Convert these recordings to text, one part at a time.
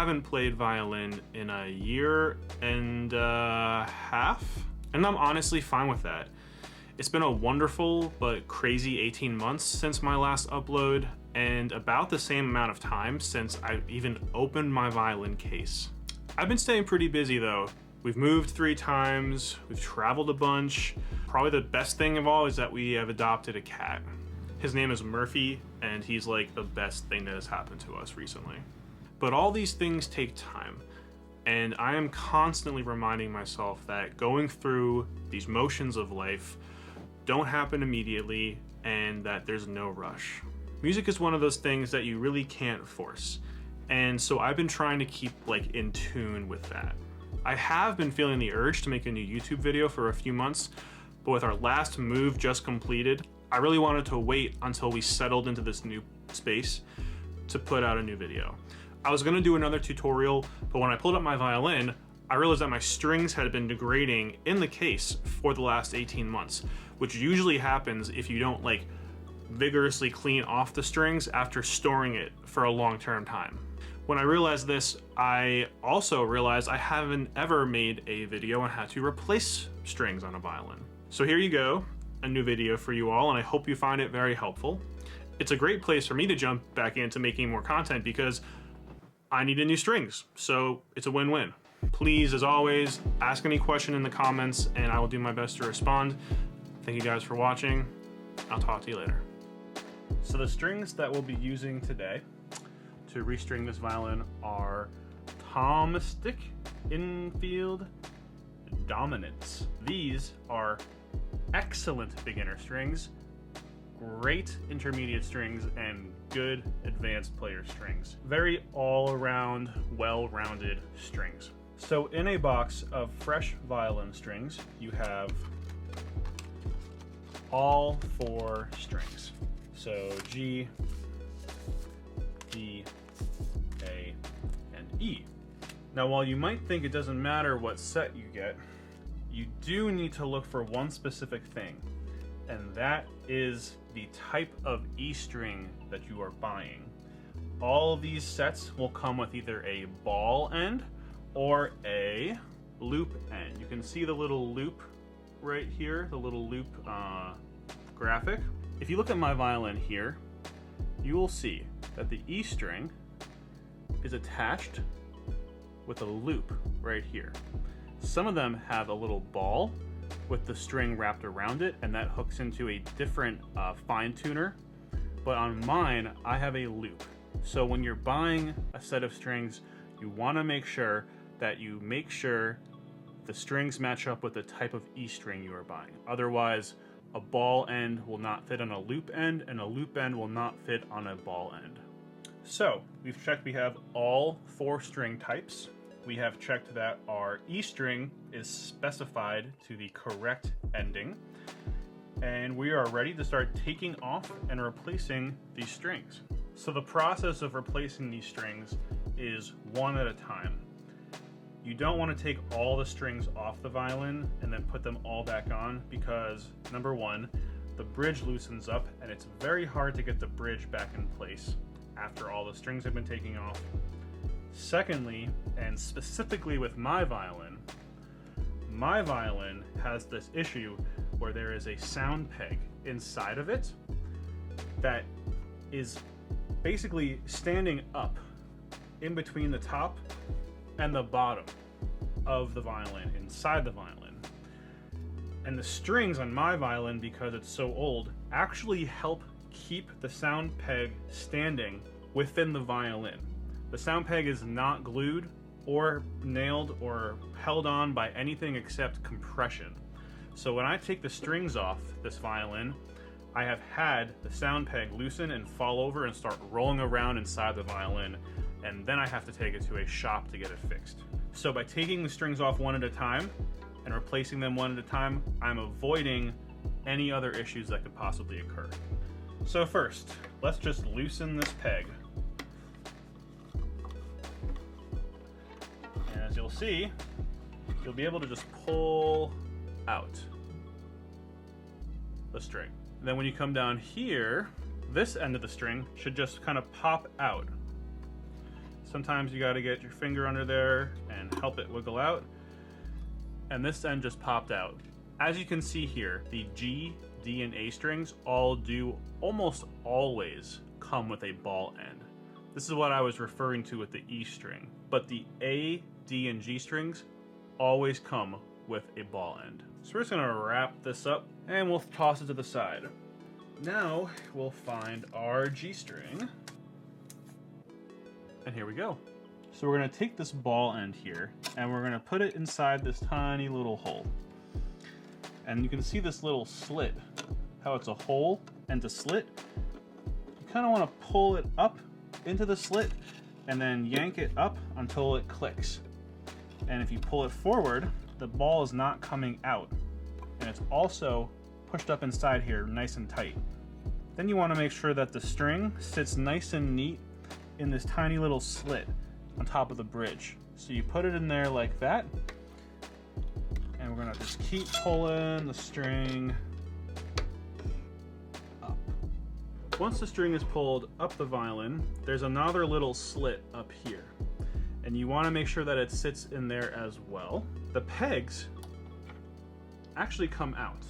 haven't played violin in a year and a half, and I'm honestly fine with that. It's been a wonderful but crazy 18 months since my last upload, and about the same amount of time since I even opened my violin case. I've been staying pretty busy though. We've moved 3 times, we've traveled a bunch. Probably the best thing of all is that we have adopted a cat. His name is Murphy, and he's like the best thing that has happened to us recently. But all these things take time, and I am constantly reminding myself that going through these motions of life don't happen immediately, and that there's no rush. Music is one of those things that you really can't force, and so I've been trying to keep like in tune with that. I have been feeling the urge to make a new YouTube video for a few months, but with our last move just completed, I really wanted to wait until we settled into this new space to put out a new video. I was gonna do another tutorial, but when I pulled up my violin, I realized that my strings had been degrading in the case for the last 18 months, which usually happens if you don't like vigorously clean off the strings after storing it for a long-term time. When I realized this, I also realized I haven't ever made a video on how to replace strings on a violin. So here you go, a new video for you all, and I hope you find it very helpful. It's a great place for me to jump back into making more content because I needed new strings, so it's a win-win. Please, as always, ask any question in the comments and I will do my best to respond. Thank you guys for watching. I'll talk to you later. So the strings that we'll be using today to restring this violin are Tom-stick infield dominants. These are excellent beginner strings, great intermediate strings, and good advanced player strings. Very all-around, well-rounded strings. So in a box of fresh violin strings, you have all 4 strings. So G, D, A, and E. Now while you might think it doesn't matter what set you get, you do need to look for one specific thing, and that is the type of E string that you are buying. All of these sets will come with either a ball end or a loop end. You can see the little loop right here, the little loop graphic. If you look at my violin here, you will see that the E string is attached with a loop right here. Some of them have a little ball with the string wrapped around it, and that hooks into a different fine tuner. But on mine, I have a loop. So when you're buying a set of strings, you want to make sure that the strings match up with the type of E string you are buying. Otherwise, a ball end will not fit on a loop end, and a loop end will not fit on a ball end. So we've checked we have all 4 string types. We have checked that our E string is specified to the correct ending, and we are ready to start taking off and replacing these strings. So the process of replacing these strings is one at a time. You don't want to take all the strings off the violin and then put them all back on because, number one, the bridge loosens up and it's very hard to get the bridge back in place after all the strings have been taken off. Secondly, and specifically with my violin has this issue where there is a sound peg inside of it that is basically standing up in between the top and the bottom of the violin, inside the violin. And the strings on my violin, because it's so old, actually help keep the sound peg standing within the violin. The sound peg is not glued or nailed or held on by anything except compression. So when I take the strings off this violin, I have had the sound peg loosen and fall over and start rolling around inside the violin, and then I have to take it to a shop to get it fixed. So by taking the strings off one at a time and replacing them one at a time, I'm avoiding any other issues that could possibly occur. So first, let's just loosen this peg. And as you'll see, you'll be able to just pull out the string. And then when you come down here, this end of the string should just kind of pop out. Sometimes you got to get your finger under there and help it wiggle out. And this end just popped out. As you can see here, the G, D, and A strings all do almost always come with a ball end. This is what I was referring to with the E string. But the A, D, and G strings always come with a ball end. So we're just gonna wrap this up and we'll toss it to the side. Now we'll find our G string. And here we go. So we're gonna take this ball end here and we're gonna put it inside this tiny little hole. And you can see this little slit, how it's a hole and a slit. You kind of want to pull it up into the slit and then yank it up until it clicks. And if you pull it forward, the ball is not coming out. And it's also pushed up inside here nice and tight. Then you want to make sure that the string sits nice and neat in this tiny little slit on top of the bridge. So you put it in there like that. And we're gonna just keep pulling the string up. Once the string is pulled up the violin, there's another little slit up here. And you wanna make sure that it sits in there as well. The pegs actually come out,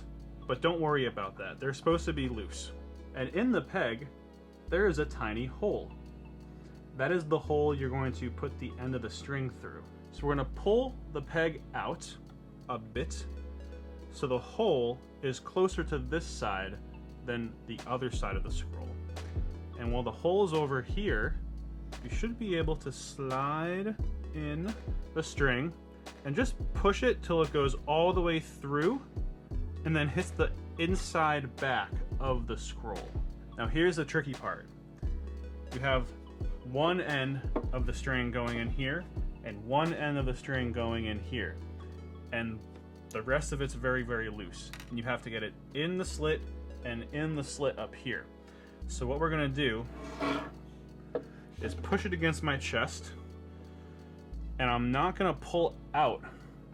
but don't worry about that. They're supposed to be loose. And in the peg, there is a tiny hole. That is the hole you're going to put the end of the string through. So we're gonna pull the peg out a bit so the hole is closer to this side than the other side of the scroll. And while the hole is over here, you should be able to slide in the string and just push it till it goes all the way through and then hits the inside back of the scroll. Now here's the tricky part. You have one end of the string going in here and one end of the string going in here. And the rest of it's very, very loose. And you have to get it in the slit and in the slit up here. So what we're gonna do is push it against my chest, and I'm not gonna pull out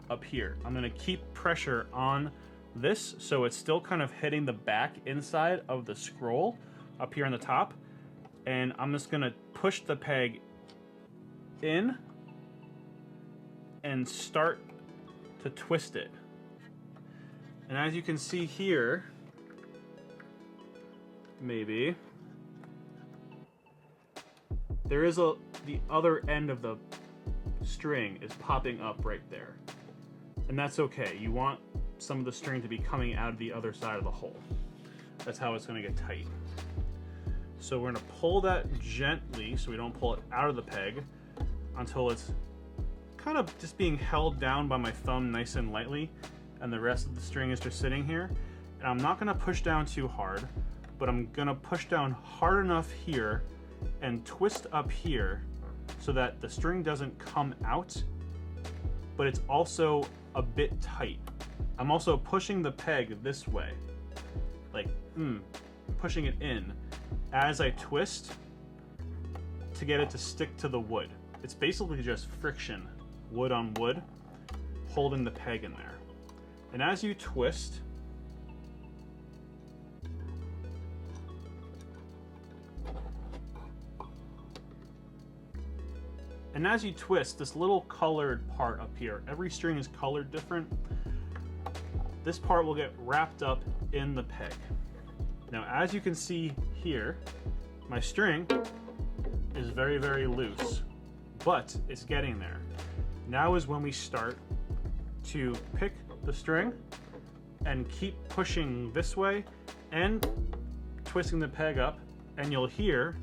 up here. I'm gonna keep pressure on this so it's still kind of hitting the back inside of the scroll up here on the top. And I'm just gonna push the peg in and start to twist it. And as you can see here, maybe, there is the other end of the string is popping up right there. And that's okay. You want some of the string to be coming out of the other side of the hole. That's how it's gonna get tight. So we're gonna pull that gently so we don't pull it out of the peg until it's kind of just being held down by my thumb nice and lightly, and the rest of the string is just sitting here. And I'm not gonna push down too hard, but I'm gonna push down hard enough here and twist up here so that the string doesn't come out, but it's also a bit tight. I'm also pushing the peg this way, like pushing it in as I twist to get it to stick to the wood. It's basically just friction, wood on wood, holding the peg in there. And as you twist, this little colored part up here, every string is colored different, this part will get wrapped up in the peg. Now, as you can see here, my string is very, very loose, but it's getting there. Now is when we start to pick the string and keep pushing this way and twisting the peg up, and you'll hear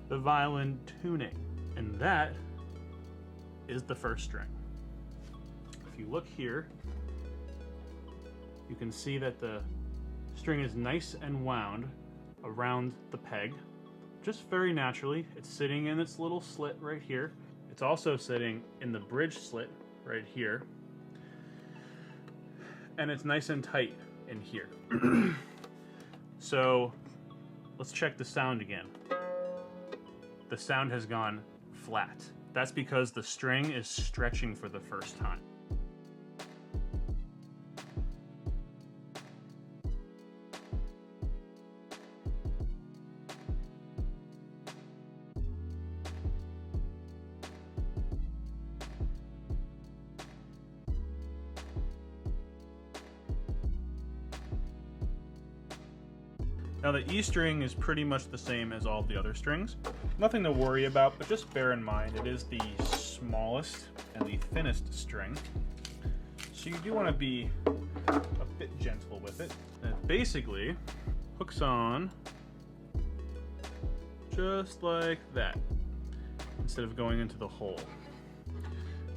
the violin tuning, and that is the first string. If you look here, you can see that the string is nice and wound around the peg, just very naturally. It's sitting in its little slit right here. It's also sitting in the bridge slit right here. And it's nice and tight in here. So let's check the sound again. The sound has gone flat. That's because the string is stretching for the first time. Now the E string is pretty much the same as all the other strings. Nothing to worry about, but just bear in mind it is the smallest and the thinnest string. So you do want to be a bit gentle with it. And it basically hooks on just like that, instead of going into the hole.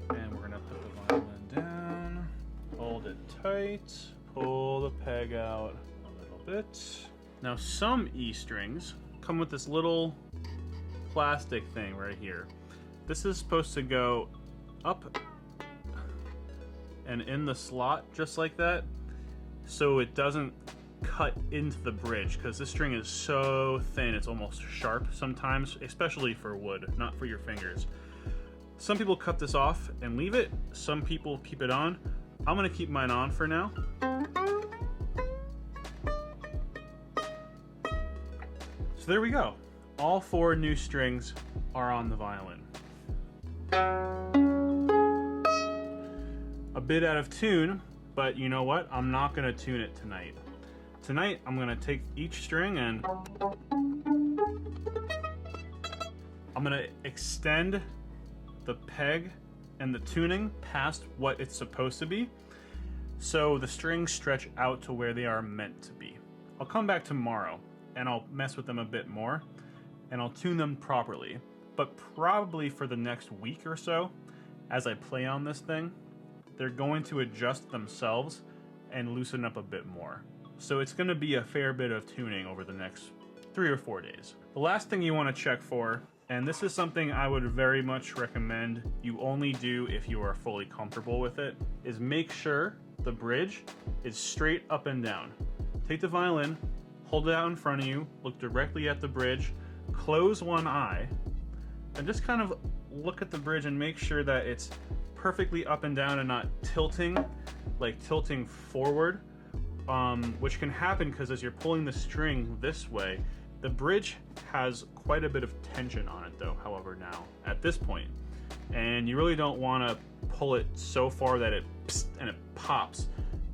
And we're gonna put the violin down, hold it tight, pull the peg out a little bit. Now some E strings come with this little plastic thing right here. This is supposed to go up and in the slot just like that, so it doesn't cut into the bridge, because this string is so thin it's almost sharp sometimes, especially for wood, not for your fingers. Some people cut this off and leave it, some people keep it on. I'm gonna keep mine on for now. So there we go. All 4 new strings are on the violin. A bit out of tune, but you know what? I'm not gonna tune it tonight. Tonight, I'm gonna take each string and I'm gonna extend the peg and the tuning past what it's supposed to be, so the strings stretch out to where they are meant to be. I'll come back tomorrow and I'll mess with them a bit more and I'll tune them properly, but probably for the next week or so, as I play on this thing, they're going to adjust themselves and loosen up a bit more. So it's going to be a fair bit of tuning over the next 3 or 4 days. The last thing you want to check for, and this is something I would very much recommend you only do if you are fully comfortable with it, is make sure the bridge is straight up and down. Take the violin, hold it out in front of you, look directly at the bridge, close one eye, and just kind of look at the bridge and make sure that it's perfectly up and down and not tilting, like tilting forward. Which can happen because as you're pulling the string this way, the bridge has quite a bit of tension on it though, however, now, at this point. And you really don't want to pull it so far that it psst, and it pops.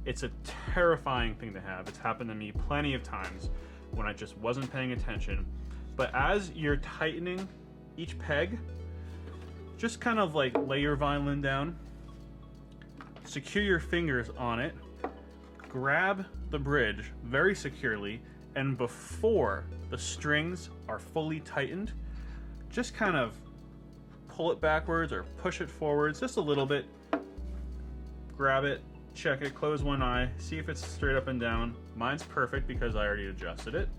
It's a terrifying thing to have. It's happened to me plenty of times when I just wasn't paying attention. But as you're tightening each peg, just kind of like lay your violin down, secure your fingers on it, grab the bridge very securely, and before the strings are fully tightened, just kind of pull it backwards or push it forwards just a little bit, grab it, check it, close one eye, see if it's straight up and down. Mine's perfect because I already adjusted it.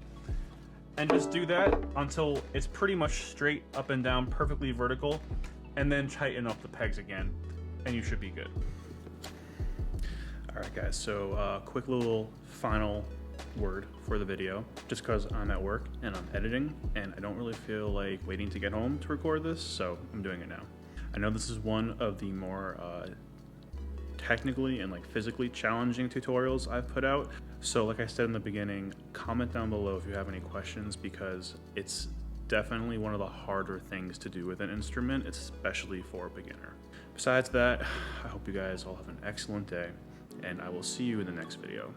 And just do that until it's pretty much straight up and down, perfectly vertical, and then tighten up the pegs again, and you should be good. Alright guys, so quick little final word for the video, just because I'm at work and I'm editing and I don't really feel like waiting to get home to record this, so I'm doing it now. I know this is one of the more technically and like physically challenging tutorials I've put out, so like I said in the beginning, comment down below if you have any questions, because it's definitely one of the harder things to do with an instrument, especially for a beginner. Besides that, I hope you guys all have an excellent day, and I will see you in the next video.